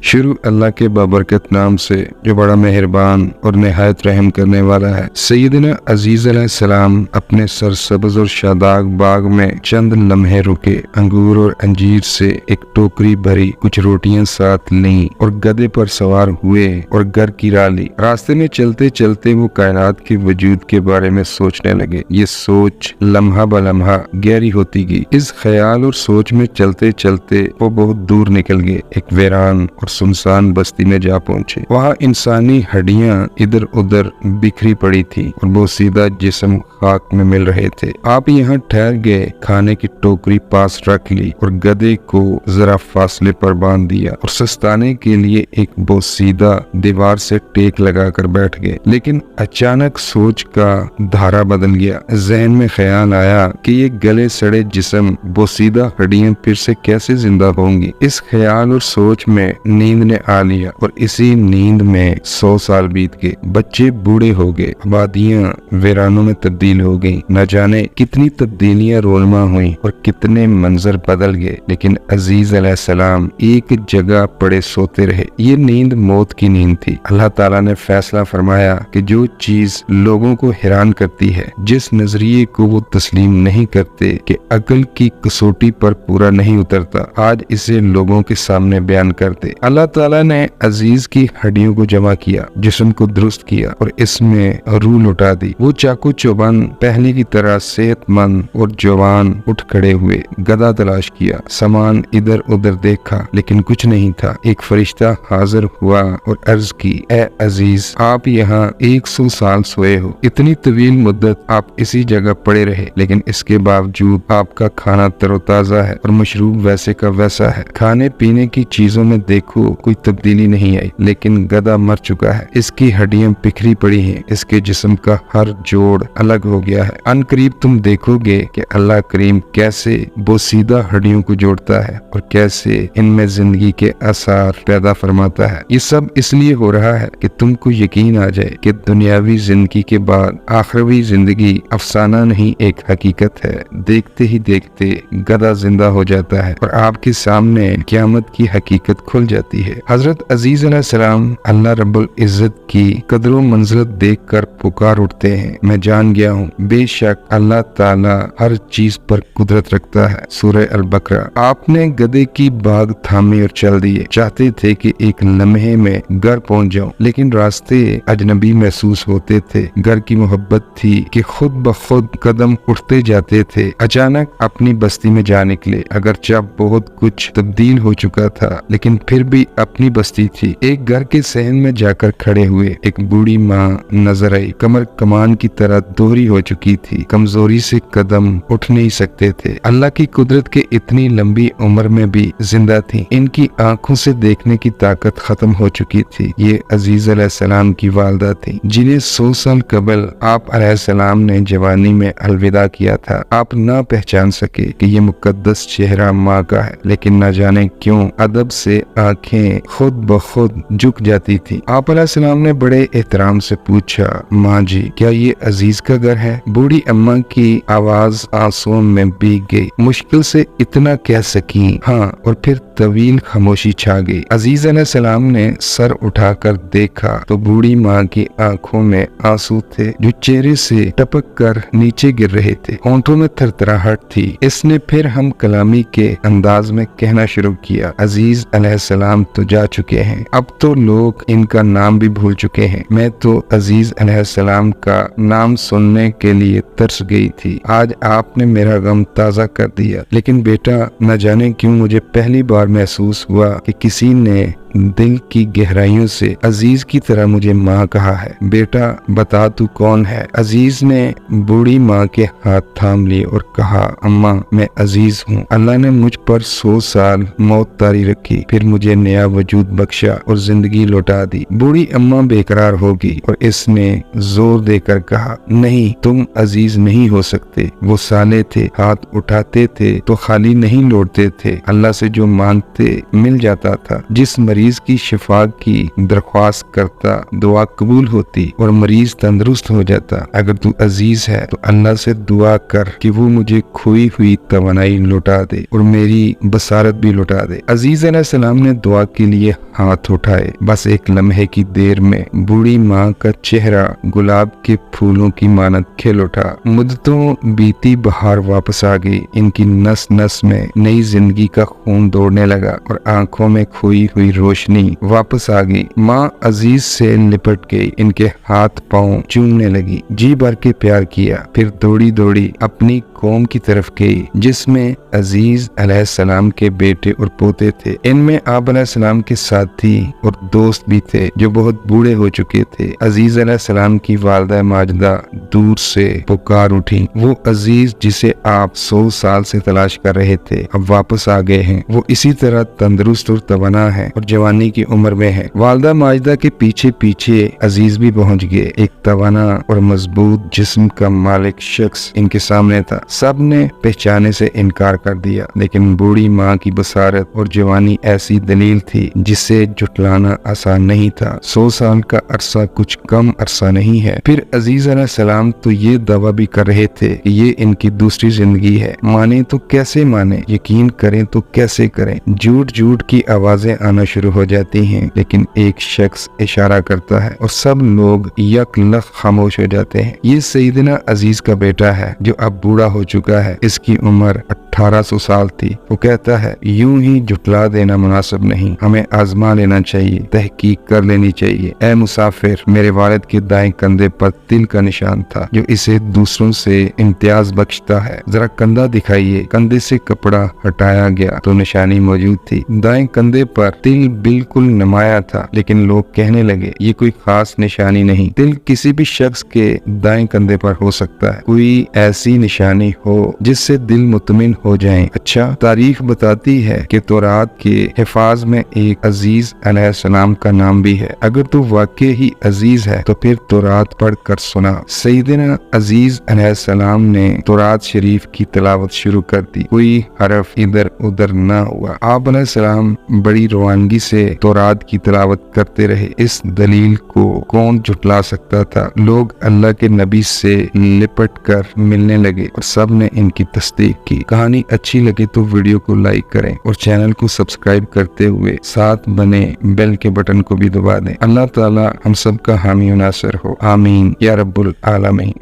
शुरू अल्लाह के बाबरकत नाम से जो बड़ा मेहरबान और नहायत रहम करने वाला है। सैयदना अजीज अलैहिस्सलाम अपने सरसब्ज और शादाब बाग में चंद लम्हे रुके, अंगूर और अंजीर से एक टोकरी भरी कुछ रोटियां साथ लीं और गधे पर सवार हुए और घर की राह ली। रास्ते में चलते चलते वो कायनात के वजूद के बारे में सोचने लगे। ये सोच लम्हा ब लम्हा गहरी होती गई। इस ख्याल और सोच में चलते चलते वो बहुत दूर निकल गए। एक वीरान और सुनसान बस्ती में जा पहुंचे। वहाँ इंसानी हड्डियां इधर उधर बिखरी पड़ी थी और वो सीधा जिस्म खाक में मिल रहे थे। आप यहाँ ठहर गए, खाने की टोकरी पास रख ली और गधे को जरा फासले पर बांध दिया और सस्ताने के लिए एक बोसीदा दीवार से टेक लगाकर बैठ गए। लेकिन अचानक सोच का धारा बदल गया। जहन में ख्याल आया कि ये गले सड़े जिस्म, बोसीदा हड्डियां फिर से कैसे जिंदा होंगी। इस ख्याल और सोच में नींद ने आ लिया और इसी नींद में 100 साल बीत गए। बच्चे बूढ़े हो गए, आबादियां वीरानों में तब्दील हो गईं। न जाने कितनी तब्दीलियां रोलमा हुई और कितने मंजर बदल गए। लेकिन अजीज अलैहिस्सलाम एक जगह पड़े सोते रहे। ये नींद मौत की नींद थी। अल्लाह ताला ने फैसला फरमाया कि जो चीज लोगों को हैरान करती है, जिस नजरिए को वो तस्लीम नहीं करते कि अकल की कसौटी पर पूरा नहीं उतरता, आज इसे लोगों के सामने बयान करते। अल्लाह ताला ने अजीज की हड्डियों को जमा किया, जिस्म को दुरुस्त किया और इसमें रूह लौटा दी। वो चाकू चौबंद पहले की तरह सेहतमंद और जवान उठ खड़े हुए। गधा तलाश किया, सामान इधर उधर देखा, लेकिन कुछ नहीं था। एक फरिश्ता हाजिर हुआ और अर्ज की, ए अजीज, आप यहाँ 100 साल सोए हो। इतनी तवील मुद्दत आप इसी जगह पड़े रहे, लेकिन इसके बावजूद आपका खाना तरोताजा है और मशरूब वैसे का वैसा है। खाने पीने की चीजों में देखो कोई तब्दीली नहीं आई, लेकिन गधा मर चुका है। इसकी हड्डियां बिखरी पड़ी हैं, इसके जिस्म का हर जोड़ अलग हो गया है। अनकरीब तुम देखोगे कि अल्लाह करीम कैसे बोसीदा हड्डियों को जोड़ता है और कैसे इनमें जिंदगी के आसार पैदा फरमाता है। ये सब इसलिए हो रहा है कि तुमको यकीन आ जाए कि दुनियावी जिंदगी के बाद आखिरवी जिंदगी अफसाना नहीं, एक हकीकत है। देखते ही देखते गधा जिंदा हो जाता है और आपके सामने क़यामत की हकीकत खुल जाती है। हजरत अजीज अलैहिस्सलाम अल्लाह रब्बुल इज्जत की कदर मंजिलत देखकर पुकार उठते हैं, मैं जान गया हूँ बेशक अल्लाह ताला हर चीज पर कुदरत रखता है। सूरह अल बकरा। आपने गधे की बाग थामी और चल दिए। चाहते थे कि एक लम्हे में घर पहुँच जाऊं, लेकिन रास्ते अजनबी महसूस होते थे। घर की मोहब्बत थी कि खुद ब खुद कदम उठते जाते थे। अचानक अपनी बस्ती में जा निकले। अगरचे बहुत कुछ तब्दील हो चुका था, लेकिन फिर भी अपनी बस्ती थी। एक घर के सहन में जाकर खड़े हुए। एक बूढ़ी माँ नजर आई, कमर कमान की तरह दोहरी हो चुकी थी। कमजोरी से कदम उठ नहीं सकते थे। अल्लाह की कुदरत के इतनी लंबी उम्र में भी जिंदा थी। इनकी आंखों से देखने की ताकत खत्म हो चुकी थी। ये अजीज अलैहिस्सलाम की वालदा थी, जिन्हें 100 साल कबल आप अलैहिस्सलाम ने जवानी में अलविदा किया था। आप ना पहचान सके कि ये मुकद्दस चेहरा माँ का है, लेकिन न जाने क्यों अदब से आंखें खुद ब खुद झुक जाती थी। आप अलैहिस्सलाम ने बड़े एहतराम से पूछा, माँ जी, क्या ये अजीज का घर है? बूढ़ी अम्मा की आवाज आंसुओं में भीग गई। मुश्किल से इतना कह सकी, हाँ, और फिर तवील खामोशी छा गई। अजीज अलैहिस्सलाम ने सर उठाकर देखा तो बूढ़ी माँ की आंखों में आंसू थे, जो चेहरे से टपक कर नीचे गिर रहे थे। होंठों में थरथराहट थी। इसने फिर हम कलामी के अंदाज में कहना शुरू किया, अजीज अलैहिस्सलाम तो जा चुके हैं, अब तो लोग इनका नाम भी भूल चुके हैं। मैं तो अजीज अलैहिस्सलाम का नाम सुनने के लिए तरस गई थी। आज आपने मेरा गम ताज़ा कर दिया। लेकिन बेटा, न जाने क्यों मुझे पहली बार महसूस हुआ कि किसी ने दिल की गहराइयों से अजीज की तरह मुझे माँ कहा है। बेटा बता तू कौन है? अजीज ने बूढ़ी माँ के हाथ थाम लिए और कहा, अम्मा मैं अजीज हूँ। अल्लाह ने मुझ पर 100 साल मौत तारी रखी, फिर मुझे नया वजूद बख्शा और जिंदगी लौटा दी। बूढ़ी अम्मा बेकरार होगी और इसने जोर देकर कहा, नहीं, तुम अजीज नहीं हो सकते। वो साले थे, हाथ उठाते थे तो खाली नहीं लौटते थे। अल्लाह से जो मांगते मिल जाता था। जिस मरीज मरीज की शिफा की दरख्वास्त करता, दुआ कबूल होती और मरीज तंदुरुस्त हो जाता। अगर तू अजीज है तो अल्लाह से दुआ कर कि वो मुझे खोई हुई तवानाई लौटा दे और मेरी बसारत भी लौटा दे। अजीज अलैहिस्सलाम ने दुआ के लिए हाथ उठाए। बस एक लम्हे की देर में बूढ़ी माँ का चेहरा गुलाब के फूलों की मानद खिल उठा। मुद्दतों बीती बहार वापस आ गई। इनकी नस नस में नई जिंदगी का खून दौड़ने लगा और आंखों में खोई हुई रोशनी वापस आ गई। माँ अजीज से लिपट गई, इनके हाथ पांव चूमने लगी, जी भर के प्यार किया। फिर दौड़ी दौड़ी अपनी कौम की तरफ गई जिसमें अजीज अलैहिस्सलाम के बेटे और पोते थे। इनमें आप अलैहिस्सलाम के साथी और दोस्त भी थे जो बहुत बूढ़े हो चुके थे। अजीज अलैहिस्सलाम की वालिदा माजिदा दूर से पुकार उठी। वो अजीज जिसे आप 100 साल से तलाश कर रहे थे अब वापस आ गए हैं। वो इसी तरह तंदुरुस्त और तवाना है और जवानी की उम्र में है। वालिदा माजिदा के पीछे पीछे अजीज भी पहुंच गए। एक तवाना और मजबूत जिस्म का मालिक शख्स इनके सामने था। सब ने पहचाने से इनकार कर दिया, लेकिन बूढ़ी माँ की बसारत और जवानी ऐसी दलील थी जिसे जुटलाना आसान नहीं था। 100 साल का अरसा कुछ कम अरसा नहीं है। फिर अजीज अलैहिस्सलाम तो ये दावा भी कर रहे थे कि ये इनकी दूसरी जिंदगी है। माने तो कैसे माने, यकीन करें तो कैसे करें। झूठ झूठ की आवाजें आना शुरू हो जाती हैं, लेकिन एक शख्स इशारा करता है और सब लोग यकलख खामोश हो जाते हैं। ये सईदना अजीज का बेटा है जो अब बूढ़ा हो चुका है। इसकी उम्र 1800 साल थी। वो कहता है, यूं ही जुटला देना मुनासिब नहीं, हमें आजमा लेना चाहिए, तहकीक कर लेनी चाहिए। ए मुसाफिर, मेरे वालिद के दाएं कंधे पर तिल का निशान था जो इसे दूसरों से इम्तियाज बख्शता है। जरा कंधा दिखाइए। कंधे से कपड़ा हटाया गया तो निशानी मौजूद थी। दाएं कंधे पर तिल बिल्कुल नुमाया था, लेकिन लोग कहने लगे ये कोई खास निशानी नहीं। तिल किसी भी शख्स के दाएं कंधे पर हो सकता है। कोई ऐसी निशानी हो जिससे दिल मुतमिन हो जाए। अच्छा, तारीख बताती है कि तौरात के हिफाज में एक अजीज अलैहिस्सलाम का नाम भी है। अगर तू वाकई ही अजीज है तो फिर तौरात पढ़ कर सुना। सईदना अजीज अलैहिस्सलाम ने तौरात शरीफ की तिलावत शुरू कर दी। कोई हरफ इधर उधर न हुआ। आप अलैहिस्सलाम बड़ी रवानगी से तौरात की तिलावत करते रहे। इस दलील को कौन झुटला सकता था। लोग अल्लाह के नबी से लिपट कर मिलने लगे और सब ने इनकी तस्दीक की। कहानी अच्छी लगे तो वीडियो को लाइक करें और चैनल को सब्सक्राइब करते हुए साथ बने बेल के बटन को भी दबा दें। अल्लाह ताला हम सब का हामी और नासिर हो। आमीन या रब्बुल आलमीन।